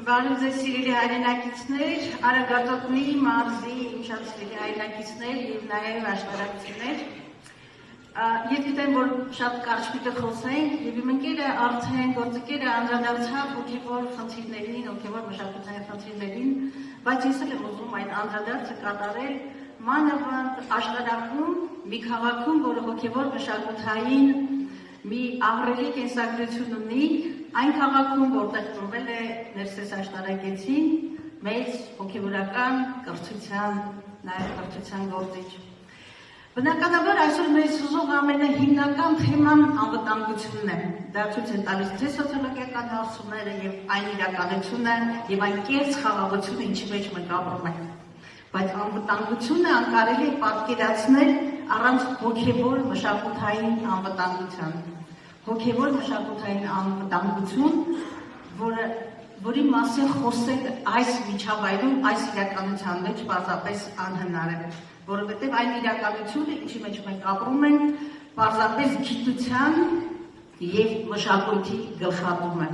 Բարև ձեզ սիրելի հայրենակիցներ, Արագածոտնի մարզի իմ շատ սիրելի հայրենակիցներ և նաև աշտարակցիներ։ Ես գիտեմ, որ շատ կարճ պիտի խոսենք և իմ ընկերը արդեն գործընկերը անդրադարձավ հոգևոր խնդիրներին, հոգևոր մշակութային խնդիրներին, բայց ես էլ եմ ուզում այդ անդրադարձը կատարել մանավանդ աշտարակում, մի քաղաքում, որը հոգևոր մշակութային մի ահռելի կենսագրություն ունի, այն քաղաքում, որտեղ ծնվել է Ներսես Աշտարակեցին, մեծ հոգևորական կրթության, նաև կրթության գործիչ։ Բնականաբար այսօր մեզ ուզող ամենահիմնական թեման անվտանգությունն է։ Դա ցույց են տալիս թե սոցիոլոգիական հարցումները եւ այն իրականությունը եւ այն կեղծ խաղաղությունը, ինչի մեջ մենք ապրում ենք։ Բայց անվտանգությունը անկարելի է պատկերացնել առանց հոգևոր մշակութային անվտանգության։ Հոգևոր մշակութային անվտանգություն, որի մասին խոսել այս միջավայրում, այս իրականության մեջ պարզապես անհնար է, որովհետև այն իրականությունը, ինչի մեջ մենք ապրում ենք, պարզապես գիտության և մշակույթի գլխատում է։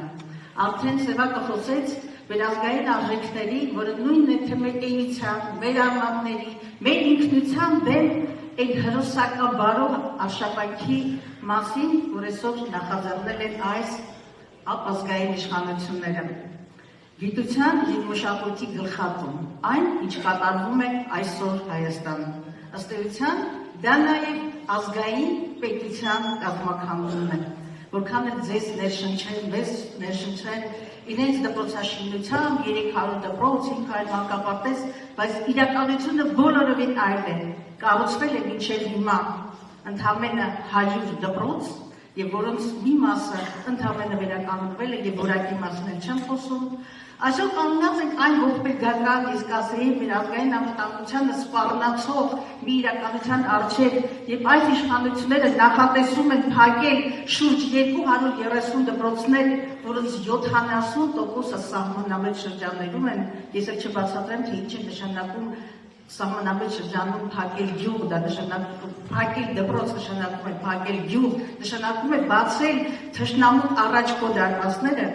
Արդեն Սևակը խոսեց վերազգային արժեքների, որը նույնն է թե մեր էության, մեր արմատների, մեր ինքնության դեմ այդ հրոսակաբարող արշավանքի մասին, որ այսօր նախաձեռնել են այս ապազգային իշխանությունները։ Գիտության և մշակույթի գլխատում, այն, ինչ կատարվում է այսօր Հայաստանում։ Ըստ էության, դա նաև ազգային պետության կազմաքանդումն է, որքան էլ ձեզ ներշնչեն, մեզ ներշնչեն իրենց դպրոցաշինությամբ, 300 դպրոց, 500 մանկապարտեզ, բայց իրականությունը բոլորովին այլ է։ Կառուցվել է մինչև հիմա ընդամենը 100 դպրոց, և որոնց մի մասը ընդամենը վերականգնվել է և որակի մասին չեմ խոսում։ Այսօր կանգնած ենք այն ողբերգական, ես կասեի, մեր ազգային անվտանգությանը սպառնացող մի իրականության առջև, և այս իշխանությունները նախատեսում են փակել շուրջ 230 դպրոցներ, որոնց 70%-ը սահմանամետ շրջաններում են, ես էլ չբացատրեմ, թե ինչ է նշանակում սահմանամետ շրջանում փակել գյուղ, դա նշանակում փակել դպրոց, նշանակում է փակել գյուղ, նշանակում է բացել թշնամու առաջ քո դարպասները։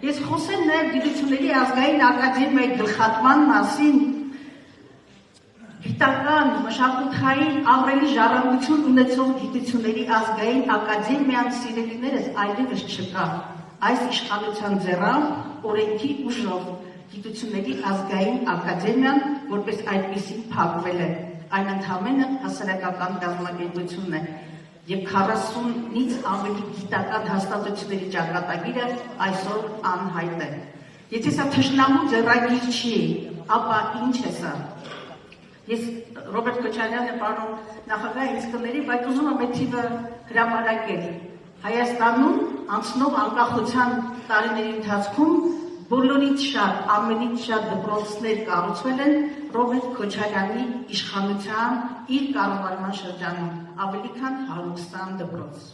Ես խոսեմ նաև գիտությունների ազգային ակադեմիայի գլխատման մասին, գիտական, մշակութային, ահռելի ժառանգություն ունեցող գիտությունների ազգային ակադեմիան, սիրելիներս, այլևս չկա։ Այս իշխանության ձեռամբ օրենքի ուժով գիտությունների ազգային ակադեմիան, որպես այդպիսին փակվել է, այն ընդամենը հասարակական կազմակերպություն է, և 40-ից ավելի գիտական հաստատությունների ճակատագիրը այսօր անհայտ է։ Եթե սա թշնամու ձեռագիր չի, ապա ինչ է սա։ Ես Ռոբերտ Քոչարյանը պարոն նախագահ ինձ կների, բայց ուզում եմ այդ թիվը հրապարակել։ Հայաստանում անցնող անկախության տարիների ընթացքում բոլորից շատ, ամենից շատ դպրոցներ կառուցվել են Ռոբերտ Քոչարյանի իշխանության իր կառավարման շրջանում, ավելի քան 120 դպրոց։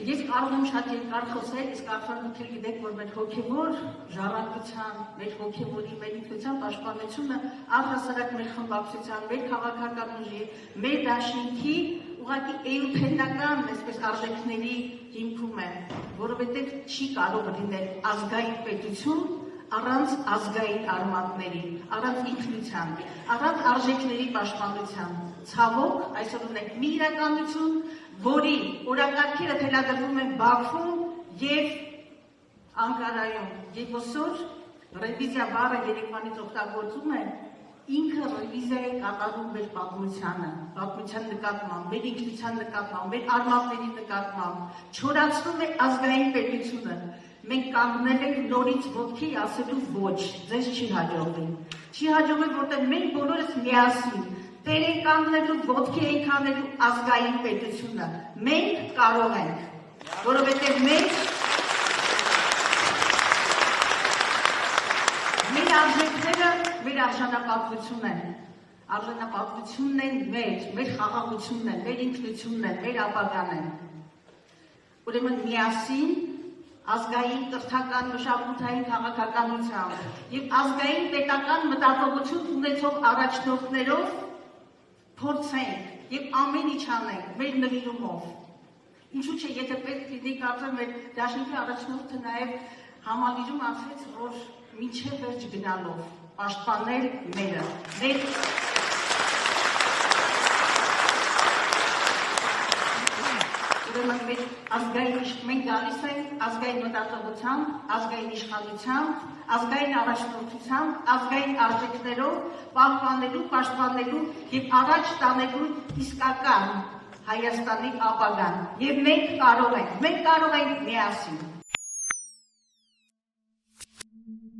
Ես կարող եմ շատ երկար խոսել, իսկ արդեն դուք գիտեք, որ մեր հոգևոր ժառանգության, մեր հոգևորի, մեր ինքնության պաշտպանությունը առհասարակ մեր խմբակցության, մեր քաղաքական ուժի, մեր դաշինքի ուղղակի էութենական, այսպես արժեքների հիմքում է, որովհետև չի կարող լինել ազգային պետություն առանց ազգային արմատների, առանց ինքնության, առանց արժեքների պաշտպանության։ Ցավոք, այսօր ունենք մի իրականություն, որի օրակարգերը թելադրվում են Բաքվում և Անկարայում, և այսօր ռևիզիա բառը երեկվանից օգտագործում է, ինքը ռևիզիա է կատարում մեր պատմության նկատմամբ, մեր ինքնության նկատմամբ, մեր արմատների նկատմամբ, չորացնում է ազգային պետությունը։ Մենք կանգնել ենք նորից ոտքի ասելու ոչ, ձեզ չի հաջողվի։ Չի հաջողվի, որտեղ մենք բոլորս միասին տեր ենք կանգնելու, ոտքի ենք անելու ազգային պետությունը։ Մենք կարող ենք, որովհետև մեր արժեքները մեր արժանապատվությունն են։ Արժանապատվությունն են մեր խաղաղությունն են, մեր ինքնությունն են, մեր ապագան են։ Ուրեմն միասին ազգային կրթական մշակութային քաղաքականությամբ և ազգային պետական մտածողություն ունեցող առաջնորդներով փորձենք եւ ամեն ինչ անենք մեր նվիրումով։ Ինչու՞ չէ, եթե պետք լինի, կարծեմ մեր դաշինքի առաջնորդը նաեւ համալիրում ասեց, որ մինչև վերջ գնալով պաշտպանել մերը, մեր մեր ազգային մենք գալիս ենք ազգային մտածողությամբ, ազգային իշխանությամբ, ազգային առաջնորդությամբ, ազգային արժեքներով պահպանելու, պաշտպանելու եւ առաջ տանելու իսկական Հայաստանի ապագան։ Եվ մենք կարող ենք միասին